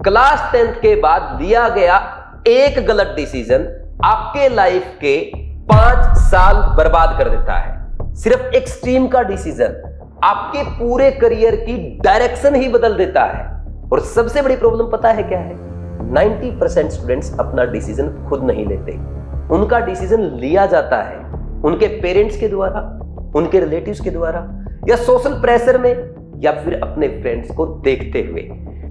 Class 10th के बाद लिया गया एक गलत डिसीजन आपके लाइफ के 5 साल बर्बाद कर देता है। सिर्फ एक स्ट्रीम का डिसीजन आपके पूरे करियर की डायरेक्शन ही बदल देता है। और सबसे बड़ी प्रॉब्लम पता है क्या है? 90% स्टूडेंट्स अपना डिसीजन खुद नहीं लेते, उनका डिसीजन लिया जाता है उनके पेरेंट्स के द्वारा, उनके रिलेटिव्स के द्वारा, या सोशल प्रेशर में, या फिर अपने फ्रेंड्स को देखते हुए।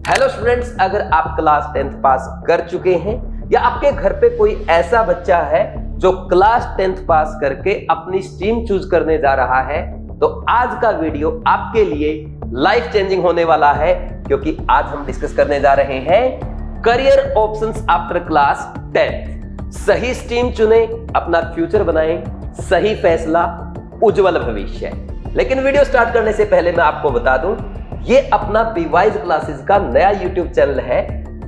हेलो स्टूडेंट्स, अगर आप क्लास 10th पास कर चुके हैं या आपके घर पे कोई ऐसा बच्चा है जो क्लास 10th पास करके अपनी स्ट्रीम चूज करने जा रहा है, तो आज का वीडियो आपके लिए लाइफ चेंजिंग होने वाला है, क्योंकि आज हम डिस्कस करने जा रहे हैं career options after class 10th। सही स्ट्रीम चुने, अपना फ्यूचर बनाएं, सही फैसला, उज्जवल भविष्य। लेकिन वीडियो स्टार्ट करने से पहले मैं आपको बता दूं, ये अपना बीवाइज क्लासेस का नया यूट्यूब चैनल है,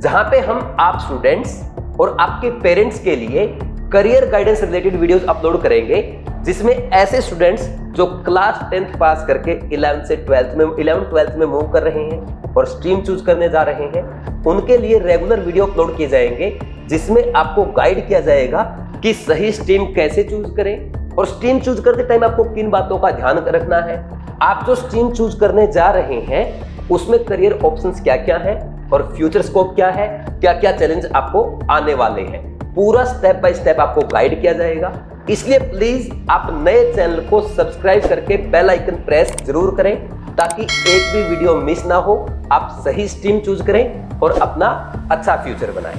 जहां पे हम आप स्टूडेंट्स और आपके पेरेंट्स के लिए career guidance related videos upload करेंगे, जिसमें ऐसे स्टूडेंट्स जो क्लास 10th पास करके 11th से 12th में मूव कर रहे हैं और स्ट्रीम चूज करने जा रहे हैं, उनके लिए रेगुलर वीडियो अपलोड किए जाएंगे, जिसमें आपको गाइड किया जाएगा कि सही स्ट्रीम कैसे चूज करें और स्ट्रीम चूज करते टाइम आपको किन बातों का ध्यान रखना है, आप जो स्ट्रीम चूज करने जा रहे हैं उसमें करियर ऑप्शंस क्या क्या है और फ्यूचर स्कोप क्या है, क्या क्या चैलेंज आपको आने वाले हैं, पूरा स्टेप बाय स्टेप आपको गाइड किया जाएगा। इसलिए प्लीज आप नए चैनल को सब्सक्राइब करके बेल आइकन प्रेस जरूर करें, ताकि एक भी वीडियो मिस ना हो, आप सही स्ट्रीम चूज करें और अपना अच्छा फ्यूचर बनाएं।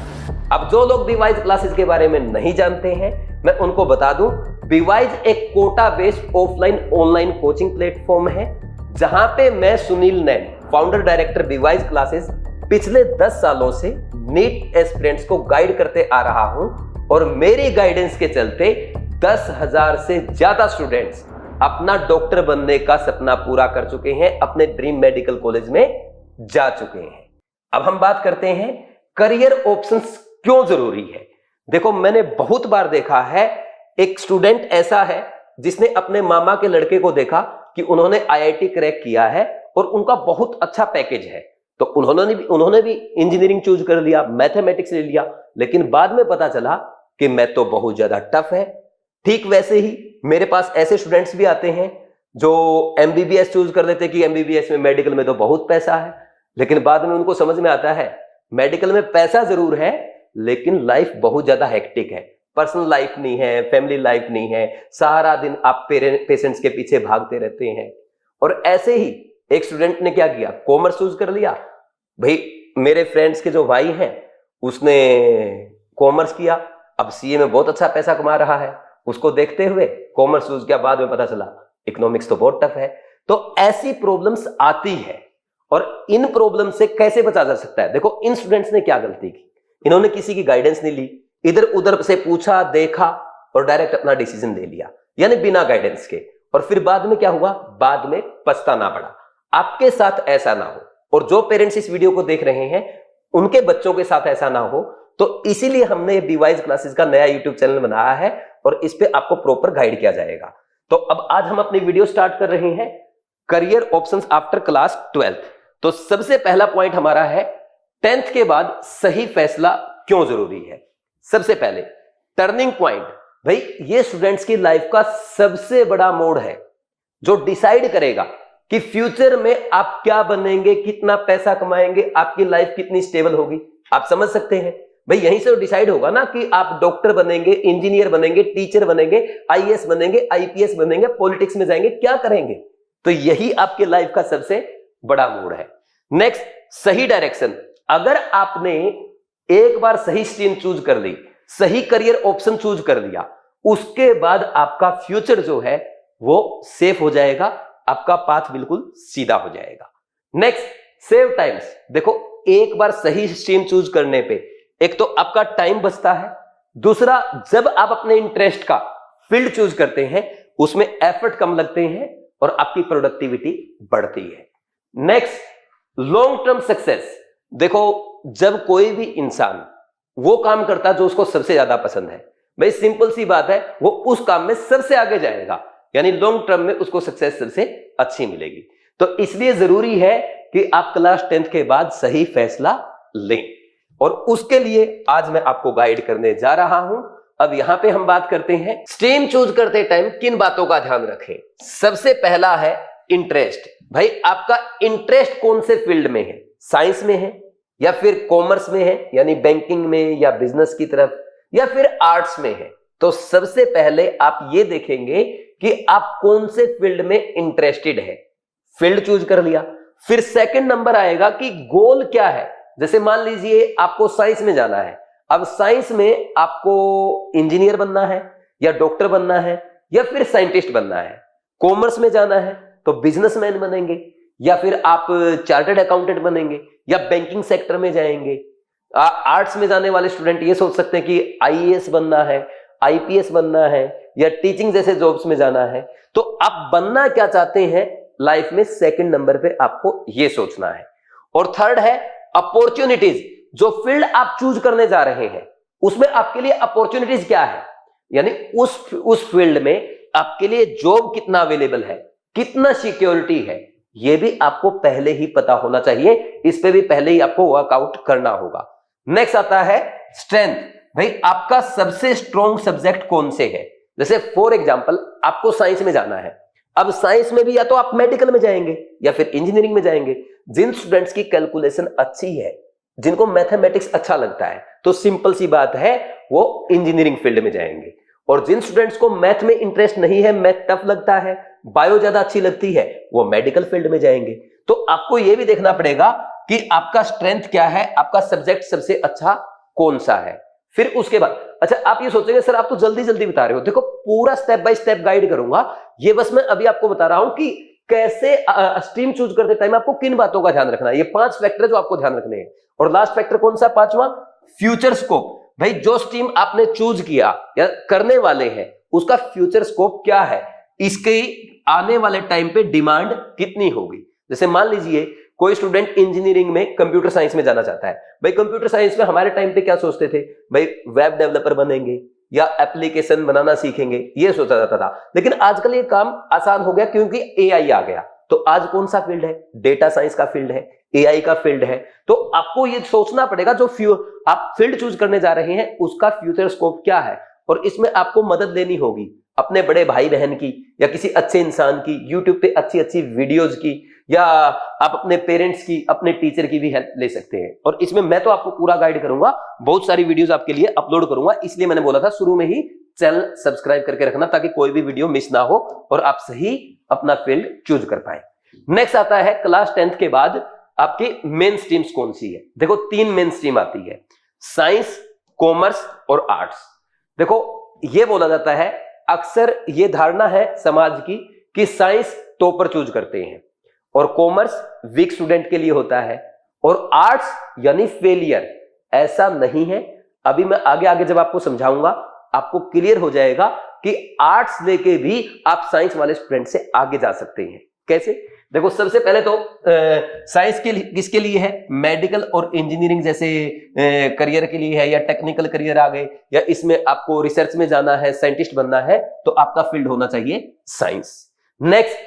अब जो लोग बीवाइज क्लासेस के बारे में नहीं जानते हैं, मैं उनको बता दूं, बीवाइज एक Kota based offline online coaching platform है, जहां पे मैं Sunil Nain, founder director Bewise classes, पिछले 10 सालों से नीट एस्पिरेंट्स को गाइड करते आ रहा हूं, और मेरी गाइडेंस के चलते 10,000 से ज्यादा स्टूडेंट्स अपना डॉक्टर बनने का सपना पूरा कर चुके हैं, अपने ड्रीम मेडिकल कॉलेज में जा चुके हैं। अब हम बात करते हैं करियर ऑप्शंस क्यों जरूरी है। देखो, मैंने बहुत बार देखा है, एक स्टूडेंट ऐसा है जिसने अपने मामा के लड़के को देखा कि उन्होंने आईआईटी क्रैक किया है और उनका बहुत अच्छा पैकेज है, तो उन्होंने भी इंजीनियरिंग चूज कर लिया, मैथमेटिक्स ले लिया, लेकिन बाद में पता चला कि मैं तो बहुत ज्यादा टफ है। ठीक वैसे ही मेरे पास ऐसे स्टूडेंट्स भी आते हैं जो एमबीबीएस चूज कर लेते कि एमबीबीएस में, मेडिकल में तो बहुत पैसा है, लेकिन बाद में उनको समझ में आता है मेडिकल में पैसा जरूर है, लेकिन लाइफ बहुत ज्यादा हेक्टिक है, पर्सनल लाइफ नहीं है, फैमिली लाइफ नहीं है, सारा दिन आप पेशेंट्स के पीछे भागते रहते हैं। और ऐसे ही एक स्टूडेंट ने क्या किया, कॉमर्स चूज कर लिया। भाई, मेरे फ्रेंड्स के जो भाई हैं, उसने कॉमर्स किया, अब सीए में बहुत अच्छा पैसा कमा रहा है, उसको देखते हुए कॉमर्स चूज किया, बाद में पता चला इकोनॉमिक्स तो बहुत टफ है। तो ऐसी प्रॉब्लम्स आती है, और इन प्रॉब्लम से कैसे बचा जा सकता है? देखो, इन स्टूडेंट्स ने क्या गलती की, इन्होंने किसी की गाइडेंस नहीं ली, इधर उधर से पूछा, देखा और डायरेक्ट अपना डिसीजन ले लिया, यानी बिना गाइडेंस के। और फिर बाद में क्या हुआ? बाद में पछताना पड़ा। आपके साथ ऐसा ना हो, और जो पेरेंट्स इस वीडियो को देख रहे हैं उनके बच्चों के साथ ऐसा ना हो, तो इसीलिए हमने बीवाइज क्लासेस का नया यूट्यूब चैनल बनाया है, और इस पे आपको प्रॉपर गाइड किया जाएगा। तो अब आज हम अपनी वीडियो स्टार्ट कर रहे हैं career options after class 12th। तो सबसे पहला पॉइंट हमारा है 10th के बाद सही फैसला क्यों जरूरी है। सबसे पहले टर्निंग पॉइंट, भाई ये स्टूडेंट्स की लाइफ का सबसे बड़ा मोड़ है, जो डिसाइड करेगा कि फ्यूचर में आप क्या बनेंगे, कितना पैसा कमाएंगे, आपकी लाइफ कितनी स्टेबल होगी। आप समझ सकते हैं, भाई यहीं से डिसाइड होगा ना कि आप डॉक्टर बनेंगे, इंजीनियर बनेंगे, टीचर बनेंगे, आईएएस बनेंगे, आईपीएस बनेंगे, पॉलिटिक्स में जाएंगे, क्या करेंगे। तो यही आपके लाइफ का सबसे बड़ा मोड़ है। नेक्स्ट, सही डायरेक्शन। अगर आपने एक बार सही स्ट्रीम चूज कर ली, सही करियर ऑप्शन चूज कर लिया, उसके बाद आपका फ्यूचर जो है वो सेफ हो जाएगा, आपका पाथ बिल्कुल सीधा हो जाएगा। Next, save times. देखो, एक बार सही स्ट्रीम चूज करने पे एक तो आपका टाइम बचता है, दूसरा जब आप अपने इंटरेस्ट का फील्ड चूज करते हैं उसमें एफर्ट कम लगते हैं और आपकी प्रोडक्टिविटी बढ़ती है। Next, long term success. देखो, जब कोई भी इंसान वो काम करता जो उसको सबसे ज्यादा पसंद है, भाई सिंपल सी बात है, वो उस काम में सबसे आगे जाएगा, यानी लॉन्ग टर्म में उसको सक्सेस सबसे अच्छी मिलेगी। तो इसलिए जरूरी है कि आप क्लास 10th के बाद सही फैसला लें। और उसके लिए आज मैं आपको गाइड करने जा रहा हूं। अब यहां पे हम बात करते हैं स्ट्रीम चूज करते टाइम किन बातों का ध्यान रखें। सबसे पहला है इंटरेस्ट। भाई आपका इंटरेस्ट कौन से फील्ड में है, साइंस में है या फिर कॉमर्स में है यानी बैंकिंग में या बिजनेस की तरफ, या फिर आर्ट्स में है। तो सबसे पहले आप ये देखेंगे कि आप कौन से फील्ड में इंटरेस्टेड है, फील्ड चूज कर लिया। फिर सेकंड नंबर आएगा कि गोल क्या है। जैसे मान लीजिए आपको साइंस में जाना है, अब साइंस में आपको इंजीनियर बनना है या डॉक्टर बनना है या फिर साइंटिस्ट बनना है। कॉमर्स में जाना है तो बिजनेसमैन बनेंगे या फिर आप चार्टर्ड अकाउंटेंट बनेंगे या बैंकिंग सेक्टर में जाएंगे। आर्ट्स में जाने वाले स्टूडेंट ये सोच सकते हैं कि आईएएस बनना है, आईपीएस बनना है या टीचिंग जैसे जॉब्स में जाना है। तो आप बनना क्या चाहते हैं लाइफ में, सेकंड नंबर पे आपको ये सोचना है। और थर्ड है अपॉर्चुनिटीज। जो फील्ड आप चूज करने जा रहे हैं उसमें आपके लिए अपॉर्चुनिटीज क्या है, यानी उस फील्ड में आपके लिए जॉब कितना अवेलेबल है, कितना सिक्योरिटी है, यह भी आपको पहले ही पता होना चाहिए। इस पे भी पहले ही आपको वर्कआउट करना होगा। नेक्स्ट आता है स्ट्रेंथ। भाई आपका सबसे स्ट्रॉन्ग सब्जेक्ट कौन से है। जैसे फॉर एग्जांपल आपको साइंस में जाना है, अब साइंस में भी या तो आप मेडिकल में जाएंगे या फिर इंजीनियरिंग में जाएंगे। जिन स्टूडेंट्स की कैलकुलेशन अच्छी है, जिनको मैथमेटिक्स अच्छा लगता है, तो सिंपल सी बात है वो इंजीनियरिंग फील्ड में जाएंगे। और जिन स्टूडेंट्स को मैथ में इंटरेस्ट नहीं है, मैथ टफ लगता है, बायो ज्यादा अच्छी लगती है, वो मेडिकल फील्ड में जाएंगे। तो आपको यह भी देखना पड़ेगा कि आपका स्ट्रेंथ क्या है, आपका सब्जेक्ट सबसे अच्छा कौन सा है। फिर उसके बाद अच्छा आप ये सोचेंगे सर आप तो जल्दी जल्दी बता रहे हो। देखो पूरा स्टेप बाय स्टेप गाइड करूंगा, ये बस मैं अभी आपको बता रहा हूं कि कैसे स्ट्रीम चूज करते टाइम आपको किन बातों का ध्यान रखना है। ये 5 फैक्टर जो आपको ध्यान रखने हैं। और लास्ट फैक्टर कौन सा, 5वां, फ्यूचर स्कोप। भाई जो स्ट्रीम आपने चूज किया या करने वाले हैं उसका फ्यूचर स्कोप क्या है, इसके आने वाले टाइम पे डिमांड कितनी होगी। जैसे मान लीजिए कोई स्टूडेंट इंजीनियरिंग में कंप्यूटर साइंस में जाना चाहता है। भाई कंप्यूटर साइंस में हमारे टाइम पे क्या सोचते थे, भाई वेब डेवलपर बनेंगे या एप्लीकेशन बनाना सीखेंगे, ये सोचा जाता था। लेकिन आजकल ये काम आसान हो गया क्योंकि एआई आ गया। तो आज कौन सा फील्ड है, डेटा साइंस का फील्ड है, एआई का फील्ड है। तो आपको ये सोचना पड़ेगा जो आप फील्ड चूज करने जा रहे हैं उसका फ्यूचर स्कोप क्या है। और इसमें आपको मदद लेनी होगी अपने बड़े भाई बहन की या किसी अच्छे इंसान की, यूट्यूब पे अच्छी अच्छी वीडियोज की, या आप अपने पेरेंट्स की, अपने टीचर की भी हेल्प ले सकते हैं। और इसमें मैं तो आपको पूरा गाइड करूंगा, बहुत सारी वीडियोस आपके लिए अपलोड करूंगा। इसलिए मैंने बोला था शुरू में ही चैनल सब्सक्राइब करके रखना ताकि कोई भी वीडियो मिस ना हो और आप सही अपना फील्ड चूज कर पाए। नेक्स्ट आता है क्लास 10th के बाद आपकी मेन स्ट्रीम्स कौन सी है। देखो 3 मेन स्ट्रीम आती है, साइंस, कॉमर्स और आर्ट्स। देखो ये बोला जाता है, अक्सर ये धारणा है समाज की कि साइंस टॉपर चूज करते हैं और कॉमर्स वीक स्टूडेंट के लिए होता है और आर्ट्स यानी फेलियर। ऐसा नहीं है। अभी मैं आगे आगे जब आपको समझाऊंगा आपको क्लियर हो जाएगा कि आर्ट्स लेके भी आप साइंस वाले स्टूडेंट से आगे जा सकते हैं। कैसे, देखो सबसे पहले तो साइंस के लिए किसके लिए है, मेडिकल और इंजीनियरिंग जैसे करियर के लिए है, या टेक्निकल करियर आ गए, या इसमें आपको रिसर्च में जाना है, साइंटिस्ट बनना है, तो आपका फील्ड होना चाहिए साइंस। नेक्स्ट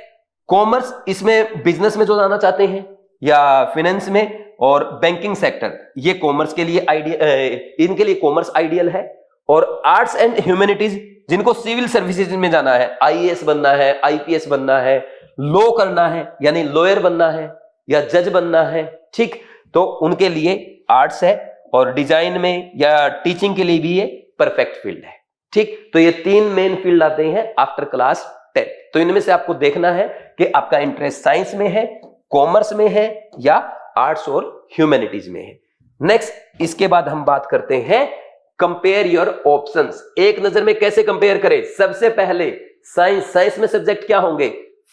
कॉमर्स, इसमें बिजनेस में जो जाना चाहते हैं या फाइनेंस में और बैंकिंग सेक्टर, ये कॉमर्स के लिए इनके लिए कॉमर्स आइडियल है। और आर्ट्स एंड ह्यूमैनिटीज, जिनको सिविल सर्विसेज में जाना है, आईएएस बनना है, आईपीएस बनना है, लॉ करना है यानी लॉयर बनना है या जज बनना है, ठीक, तो उनके लिए आर्ट्स है। और डिजाइन में या टीचिंग के लिए भी ये परफेक्ट फील्ड है, ठीक। तो ये 3 मेन फील्ड आते हैं आफ्टर क्लास 10। तो इनमें से आपको देखना है कि आपका इंटरेस्ट साइंस में है, कॉमर्स में है या आर्ट्स और ह्यूमैनिटीज में है। नेक्स्ट इसके बाद हम बात करते हैं कंपेयर योर ऑप्शंस। एक नजर में कैसे कंपेयर करें। सबसे पहले साइंस में सब्जेक्ट क्या होंगे,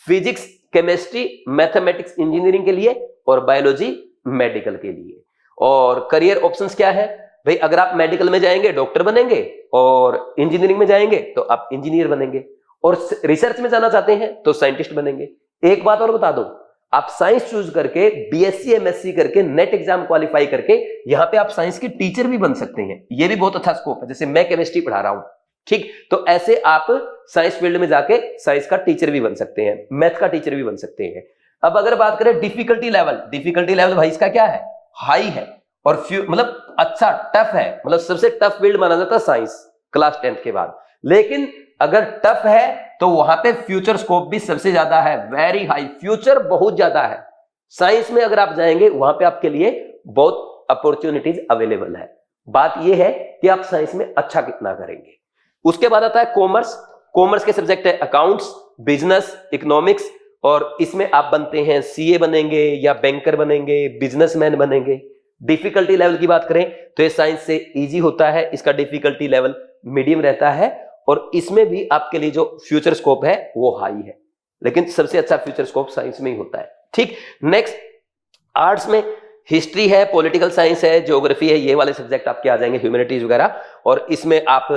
फिजिक्स, केमिस्ट्री, मैथमेटिक्स इंजीनियरिंग के लिए और बायोलॉजी मेडिकल के लिए। और करियर ऑप्शंस क्या है, भाई अगर आप मेडिकल में जाएंगे डॉक्टर बनेंगे और इंजीनियरिंग में जाएंगे तो आप इंजीनियर बनेंगे, और रिसर्च में जाना चाहते हैं तो साइंटिस्ट बनेंगे। एक बात और बता दो, आप साइंस चूज करके बीएससी एमएससी करके नेट एग्जाम क्वालिफाई करके यहां पे आप साइंस के टीचर भी बन सकते हैं। ये भी बहुत अच्छा स्कोप है। जैसे मैं केमिस्ट्री पढ़ा रहा हूं, ठीक, तो ऐसे आप साइंस फील्ड में जाके साइंस का टीचर भी बन सकते हैं, मैथ का टीचर भी बन सकते हैं। अब अगर बात करें डिफिकल्टी लेवल भाई इसका क्या है, हाई है। और मतलब अच्छा टफ है, मतलब सबसे टफ फील्ड माना जाता है साइंस क्लास 10th के बाद। लेकिन अगर टफ है तो वहां पे फ्यूचर स्कोप भी सबसे ज्यादा है, वेरी हाई, फ्यूचर बहुत ज्यादा है। साइंस में अगर आप जाएंगे वहां पे आपके लिए बहुत अपॉर्चुनिटीज अवेलेबल है। बात यह है कि आप साइंस में अच्छा कितना करेंगे। उसके बाद आता है कॉमर्स। कॉमर्स के सब्जेक्ट है अकाउंट्स, बिजनेस, इकोनॉमिक्स, और इसमें आप बनते हैं सीए बनेंगे या बैंकर बनेंगे, बिजनेसमैन बनेंगे। डिफिकल्टी लेवल की बात करें तो ये साइंस से इजी होता है, इसका डिफिकल्टी लेवल मीडियम रहता है, और इसमें भी आपके लिए जो फ्यूचर स्कोप है वो हाई है, लेकिन सबसे अच्छा फ्यूचर स्कोप साइंस में ही होता है। ठीक, नेक्स्ट आर्ट्स में हिस्ट्री है, पॉलिटिकल साइंस है, ज्योग्राफी है, ये वाले सब्जेक्ट आपके आ जाएंगे, ह्यूमैनिटीज वगैरह, और इसमें आप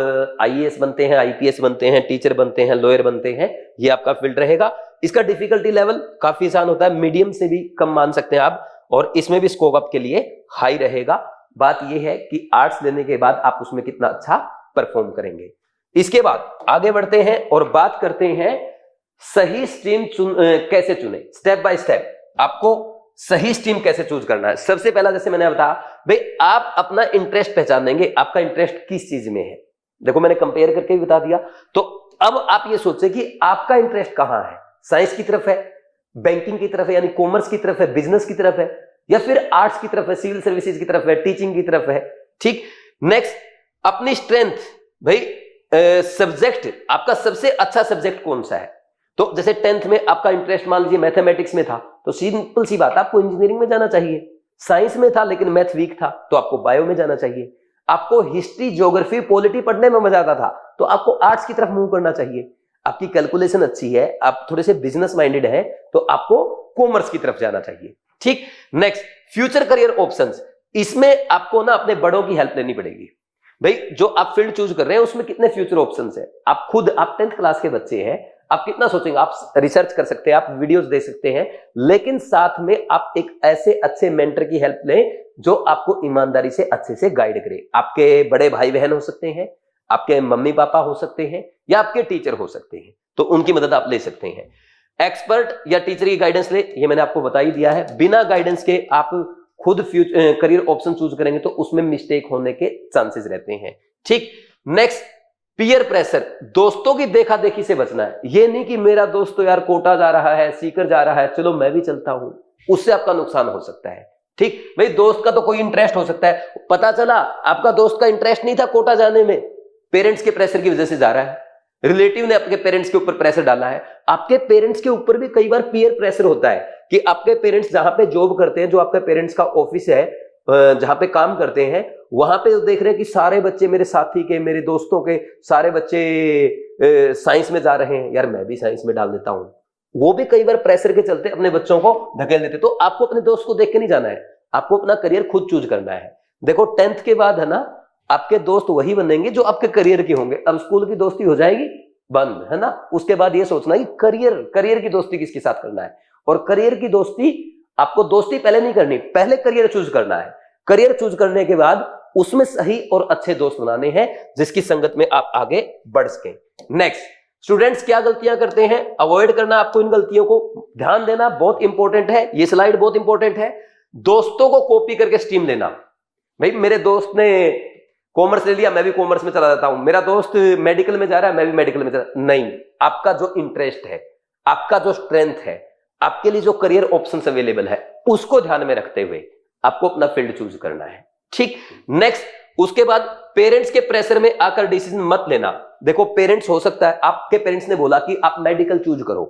आईएएस बनते हैं, आईपीएस बनते हैं, टीचर बनते हैं, लॉयर बनते हैं, ये आपका फील्ड रहेगा। इसका डिफिकल्टी लेवल काफी आसान होता है, मीडियम से भी कम मान सकते हैं आप, और इसमें भी स्कोप आपके लिए हाई रहेगा। बात यह है कि आर्ट्स लेने के बाद आप उसमें कितना अच्छा परफॉर्म करेंगे। इसके बाद आगे बढ़ते हैं और बात करते हैं सही स्ट्रीम कैसे चुने, स्टेप बाय स्टेप आपको सही स्ट्रीम कैसे चूज करना है। सबसे पहला, जैसे मैंने बताया भाई, आप अपना इंटरेस्ट पहचानेंगे, आपका इंटरेस्ट किस चीज में है। देखो मैंने कंपेयर करके भी बता दिया, तो अब आप ये सोचे कि आपका इंटरेस्ट कहां है, साइंस की तरफ है, बैंकिंग की तरफ है यानी कॉमर्स की तरफ है, बिजनेस की तरफ है, या फिर आर्ट्स की तरफ है, सिविल सर्विसेज की तरफ है, टीचिंग की तरफ है। ठीक, नेक्स्ट अपनी स्ट्रेंथ, भाई सब्जेक्ट आपका सबसे अच्छा सब्जेक्ट कौन सा है। तो जैसे 10th में आपका इंटरेस्ट मान लीजिए मैथमेटिक्स में था, तो सिंपल सी बात, आपको इंजीनियरिंग में जाना चाहिए। साइंस में था लेकिन मैथ वीक था, तो आपको बायो में जाना चाहिए। आपको हिस्ट्री, ज्योग्राफी, पॉलिटी पढ़ने में मजा आता था, तो आपको आर्ट्स की तरफ मूव करना चाहिए। आपकी कैलकुलेशन अच्छी है, आप थोड़े से बिजनेस माइंडेड है, तो आपको कॉमर्स की तरफ जाना चाहिए। ठीक, नेक्स्ट फ्यूचर करियर ऑप्शंस, इसमें आपको ना अपने बड़ों की हेल्प लेनी पड़ेगी। भाई जो आप फील्ड चूज कर रहे हैं उसमें कितने फ्यूचर ऑप्शंस है, आप खुद, आप 10th क्लास के बच्चे हैं, आप कितना सोचेंगे, आप रिसर्च कर सकते हैं, आप वीडियोस दे सकते हैं, लेकिन साथ में आप एक ऐसे अच्छे मेंटर की हेल्प लें जो आपको ईमानदारी से अच्छे से गाइड करे। आपके बड़े भाई बहन हो सकते हैं, आपके मम्मी पापा हो सकते हैं, या आपके टीचर हो सकते हैं, तो उनकी मदद आप ले सकते हैं। एक्सपर्ट या टीचर की गाइडेंस ले, ये मैंने आपको बता ही दिया है। बिना गाइडेंस के आप खुद करियर ऑप्शन चूज करेंगे तो उसमें मिस्टेक होने के चांसेस रहते हैं। ठीक, नेक्स्ट पीयर प्रेशर, दोस्तों की देखा देखी से बचना है। ये नहीं कि मेरा दोस्त तो यार कोटा जा रहा है, सीकर जा रहा है, चलो मैं भी चलता हूं, उससे आपका नुकसान हो सकता है। ठीक, भाई दोस्त का तो कोई इंटरेस्ट हो सकता है, पता चला आपका दोस्त का इंटरेस्ट नहीं था कोटा जाने में, पेरेंट्स के प्रेशर की वजह से जा रहा है, रिलेटिव ने आपके पेरेंट्स के ऊपर प्रेशर डाला है। आपके पेरेंट्स के ऊपर भी कई बार पीयर प्रेशर होता है कि आपके पेरेंट्स जहां पे जॉब करते हैं, जो आपके पेरेंट्स का ऑफिस है, जहां पे काम करते हैं, वहां पे देख रहे हैं कि सारे बच्चे मेरे साथी के, मेरे दोस्तों के सारे बच्चे साइंस में जा रहे हैं, यार मैं भी साइंस में डाल देता हूं। वो भी कई बार प्रेशर के चलते अपने बच्चों को धकेल देते। तो आपको अपने दोस्त को देख के नहीं जाना है, आपको अपना करियर खुद चूज करना है। देखो 10th के बाद है ना, आपके दोस्त वही बनेंगे जो आपके करियर के होंगे। अब स्कूल की दोस्ती हो जाएगी बंद, है ना। उसके बाद ये सोचना कि करियर की दोस्ती किसके साथ करना है, और करियर की दोस्ती, आपको दोस्ती पहले नहीं करनी, पहले करियर चूज करना है। करियर चूज करने के बाद उसमें सही और अच्छे दोस्त बनाने हैं जिसकी संगत में आप आगे बढ़ सकें। नेक्स्ट, स्टूडेंट्स क्या गलतियां करते हैं, अवॉइड करना, आपको इन गलतियों को ध्यान देना बहुत इंपॉर्टेंट है। ये स्लाइड बहुत इंपॉर्टेंट है। दोस्तों को कॉपी करके स्ट्रीम लेना। भाई मेरे दोस्त ने कॉमर्स ले लिया, मैं भी कॉमर्स में चला जाता हूं, मेरा दोस्त मेडिकल में जा रहा है, मैं भी मेडिकल में चला, नहीं। आपका जो इंटरेस्ट है, आपका जो स्ट्रेंथ है, आपके लिए जो करियर ऑप्शंस अवेलेबल है, उसको ध्यान में रखते हुए आपको अपना फील्ड चूज करना है। ठीक, नेक्स्ट, उसके बाद पेरेंट्स के प्रेशर में आकर डिसीजन मत लेना। देखो पेरेंट्स, हो सकता है आपके पेरेंट्स ने बोला कि आप मेडिकल चूज करो,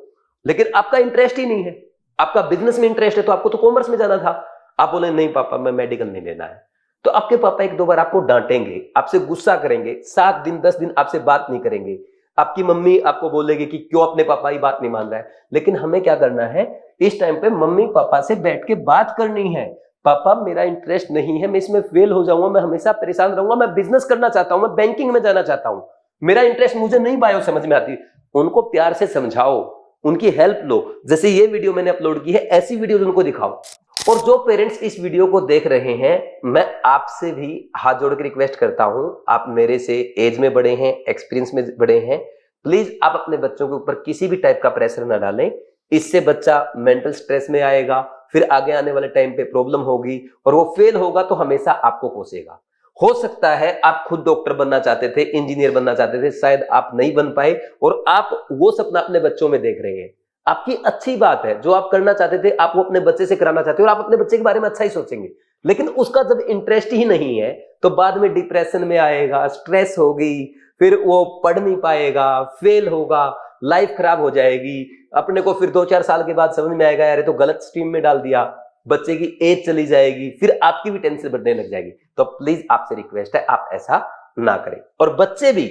लेकिन आपका इंटरेस्ट ही नहीं है, आपका बिजनेस में इंटरेस्ट है, तो आपको तो कॉमर्स में जाना था। आप बोले नहीं पापा मैं मेडिकल नहीं लेना है, तो आपके पापा एक दो बार आपको डांटेंगे, आपसे गुस्सा करेंगे, 7 दिन 10 दिन आपसे बात नहीं करेंगे। आपकी मम्मी आपको बोलेगी कि क्यों अपने पापा की बात नहीं मान रहा है। लेकिन हमें क्या करना है, इस टाइम पे मम्मी पापा से बैठ के बात करनी है। पापा मेरा इंटरेस्ट नहीं है, मैं इसमें फेल हो जाऊंगा, मैं हमेशा परेशान रहूंगा, मैं बिजनेस करना चाहता हूं, मैं बैंकिंग में जाना चाहता हूं, मेरा इंटरेस्ट, मुझे नहीं बायो समझ में आती। उनको प्यार से समझाओ, उनकी हेल्प लो। जैसे ये वीडियो मैंने अपलोड की है, ऐसी वीडियो उनको दिखाओ। और जो पेरेंट्स इस वीडियो को देख रहे हैं, मैं आपसे भी हाथ जोड़ के रिक्वेस्ट करता हूं, आप मेरे से एज में बड़े हैं, एक्सपीरियंस में बड़े हैं, प्लीज आप अपने बच्चों के ऊपर किसी भी टाइप का प्रेशर ना डालें। इससे बच्चा मेंटल स्ट्रेस में आएगा, फिर आगे आने वाले टाइम पे प्रॉब्लम होगी और वो फेल होगा तो हमेशा आपको कोसेगा। हो सकता है आप खुद डॉक्टर बनना चाहते थे, इंजीनियर बनना चाहते थे, शायद आप नहीं बन पाए और आप वो सपना अपने बच्चों में देख रहे हैं। आपकी अच्छी बात है, जो आप करना चाहते थे आप वो अपने बच्चे से कराना चाहते हो और आप अपने बच्चे के बारे में अच्छा ही सोचेंगे, लेकिन उसका जब इंटरेस्ट ही नहीं है तो बाद में डिप्रेशन में आएगा, स्ट्रेस होगी, फिर वो पढ़ नहीं पाएगा, फेल होगा, लाइफ खराब हो जाएगी। अपने को फिर 2-4 साल के बाद समझ में आएगा यार ये तो गलत स्ट्रीम में डाल दिया, बच्चे की एज चली जाएगी, फिर आपकी भी टेंशन बढ़ने लग जाएगी। तो प्लीज आपसे रिक्वेस्ट है आप ऐसा ना करें। और बच्चे भी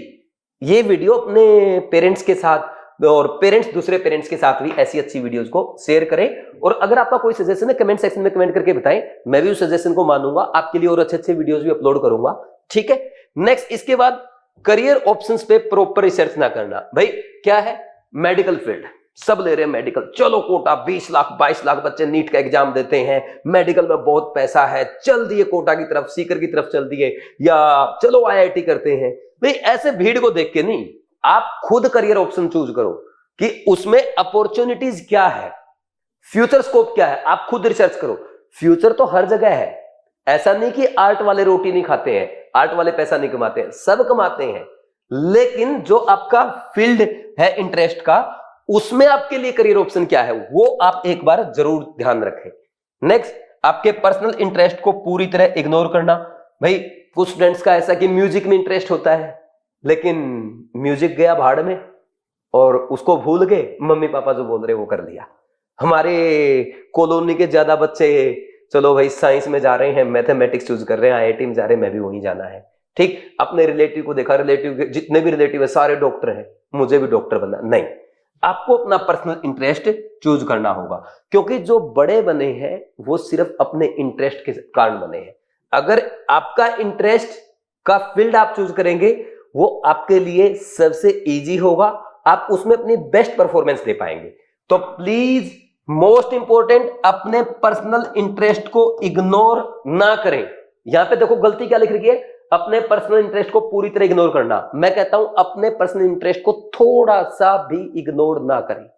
ये वीडियो अपने पेरेंट्स के साथ और पेरेंट्स दूसरे पेरेंट्स के साथ भी ऐसी अच्छी वीडियोस को शेयर करें। और अगर आपका कोई सजेशन है कमेंट सेक्शन में कमेंट करके बताएं, मैं भी उस सजेशन को मानूंगा, आपके लिए और अच्छे वीडियोस भी अपलोड करूंगा। ठीक है। नेक्स्ट, इसके बाद करियर ऑप्शंस पे प्रॉपर रिसर्च ना करना। भाई क्या है, मेडिकल फील्ड सब ले रहे हैं मेडिकल, चलो कोटा 20 लाख 22 लाख बच्चे नीट का एग्जाम देते हैं, मेडिकल में बहुत पैसा है, चल दिए कोटा की तरफ, सीकर की तरफ चल दिए, या चलो आईआईटी करते हैं। भाई ऐसे भीड़ को देख के नहीं, आप खुद करियर ऑप्शन चूज करो कि उसमें अपॉर्चुनिटीज क्या है, फ्यूचर स्कोप क्या है, आप खुद रिसर्च करो। फ्यूचर तो हर जगह है, ऐसा नहीं कि आर्ट वाले रोटी नहीं खाते हैं, आर्ट वाले पैसा नहीं कमाते हैं, सब कमाते हैं, लेकिन जो आपका फील्ड है इंटरेस्ट का, उसमें आपके लिए करियर ऑप्शन क्या है वो आप एक बार जरूर ध्यान रखें। नेक्स्ट, आपके पर्सनल इंटरेस्ट को पूरी तरह इग्नोर करना। भाई कुछ स्टूडेंट्स का ऐसा कि म्यूजिक में इंटरेस्ट होता है, लेकिन म्यूजिक गया भाड़ में और उसको भूल गए, मम्मी पापा जो बोल रहे वो कर लिया। हमारे कॉलोनी के ज्यादा बच्चे चलो भाई साइंस में जा रहे हैं, मैथमेटिक्स चूज कर रहे हैं, आईआईटी में जा रहे हैं, मैं भी वहीं जाना है। ठीक, अपने रिलेटिव को देखा, रिलेटिव जितने भी रिलेटिव है सारे डॉक्टर हैं, मुझे भी डॉक्टर बनना। नहीं, आपको अपना पर्सनल इंटरेस्ट चूज करना होगा, क्योंकि जो बड़े बने हैं वो सिर्फ अपने इंटरेस्ट के कारण बने हैं। अगर आपका इंटरेस्ट का फील्ड आप चूज करेंगे वो आपके लिए सबसे इजी होगा, आप उसमें अपनी बेस्ट परफॉर्मेंस दे पाएंगे। तो प्लीज मोस्ट इंपॉर्टेंट, अपने पर्सनल इंटरेस्ट को इग्नोर ना करें। यहां पे देखो गलती क्या लिख रही है, अपने पर्सनल इंटरेस्ट को पूरी तरह इग्नोर करना। मैं कहता हूं अपने पर्सनल इंटरेस्ट को थोड़ा सा भी इग्नोर ना करें।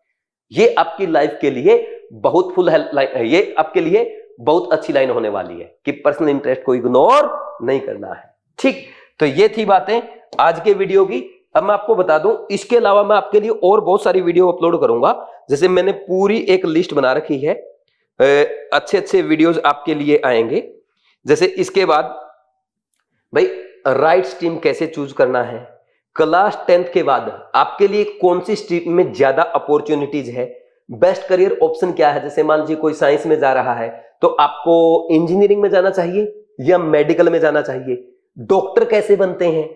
ये आपकी लाइफ के लिए बहुत फुल हेल्प लाइन है, ये आपके लिए बहुत अच्छी लाइन होने वाली है कि पर्सनल इंटरेस्ट को इग्नोर नहीं करना है। ठीक, तो ये थी बातें आज के वीडियो की। अब मैं आपको बता दूं, इसके अलावा मैं आपके लिए और बहुत सारी वीडियो अपलोड करूंगा। जैसे मैंने पूरी एक लिस्ट बना रखी है, अच्छे वीडियोस आपके लिए आएंगे। जैसे इसके बाद भाई राइट स्ट्रीम कैसे चूज करना है, क्लास 10th के बाद आपके लिए कौन सी स्ट्रीम में ज्यादा अपॉर्चुनिटीज है, बेस्ट करियर ऑप्शन क्या है। जैसे मान लीजिए कोई साइंस में जा रहा है तो आपको इंजीनियरिंग में जाना चाहिए या मेडिकल में जाना चाहिए, डॉक्टर कैसे बनते हैं,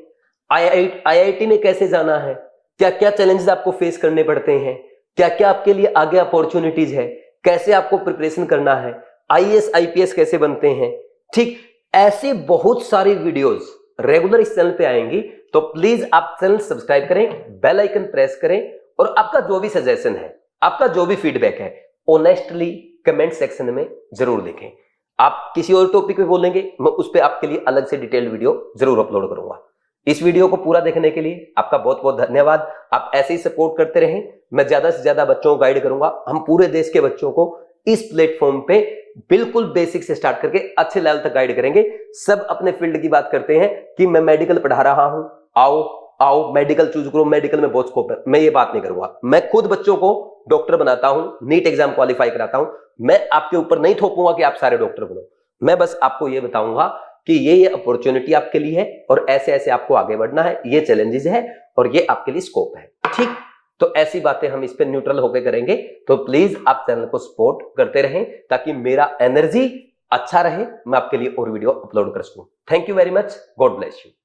आईआईटी में कैसे जाना है, क्या क्या चैलेंजेस आपको फेस करने पड़ते हैं, क्या क्या आपके लिए आगे अपॉर्चुनिटीज है, कैसे आपको प्रिपरेशन करना है, आईएएस आईपीएस कैसे बनते हैं। ठीक, ऐसी बहुत सारी वीडियोस रेगुलर इस चैनल पे आएंगी। तो प्लीज आप चैनल सब्सक्राइब करें, बेल आइकन प्रेस करें, और आपका जो भी सजेशन है, आपका जो भी फीडबैक है, ऑनेस्टली कमेंट सेक्शन में जरूर लिखें। आप किसी और टॉपिक पे बोलेंगे, मैं उस पर आपके लिए अलग से डिटेल्ड वीडियो जरूर अपलोड करूंगा। इस वीडियो को पूरा देखने के लिए आपका बहुत बहुत धन्यवाद। आप ऐसे ही सपोर्ट करते रहें, मैं ज्यादा से ज्यादा बच्चों को गाइड करूंगा। हम पूरे देश के बच्चों को इस प्लेटफॉर्म पे बिल्कुल बेसिक से स्टार्ट करके अच्छे लेवल तक गाइड करेंगे। सब अपने फील्ड की बात करते हैं कि मैं मेडिकल पढ़ा रहा हूं, आओ मेडिकल चूज करो, मेडिकल में बहुत स्कोप है। मैं ये बात नहीं करूंगा। मैं खुद बच्चों को डॉक्टर बनाता हूं, नीट एग्जाम क्वालिफाई कराता हूं। मैं आपके ऊपर नहीं थोपूंगा कि आप सारे डॉक्टर बनो, मैं बस आपको ये बताऊंगा कि ये अपॉर्चुनिटी आपके लिए है और ऐसे ऐसे आपको आगे बढ़ना है, ये चैलेंजेस है और ये आपके लिए स्कोप है। ठीक, तो ऐसी बातें हम इस पे न्यूट्रल होकर करेंगे। तो प्लीज आप चैनल को सपोर्ट करते रहें ताकि मेरा एनर्जी अच्छा रहे, मैं आपके लिए और वीडियो अपलोड कर सकूं। Thank you very much, God bless you.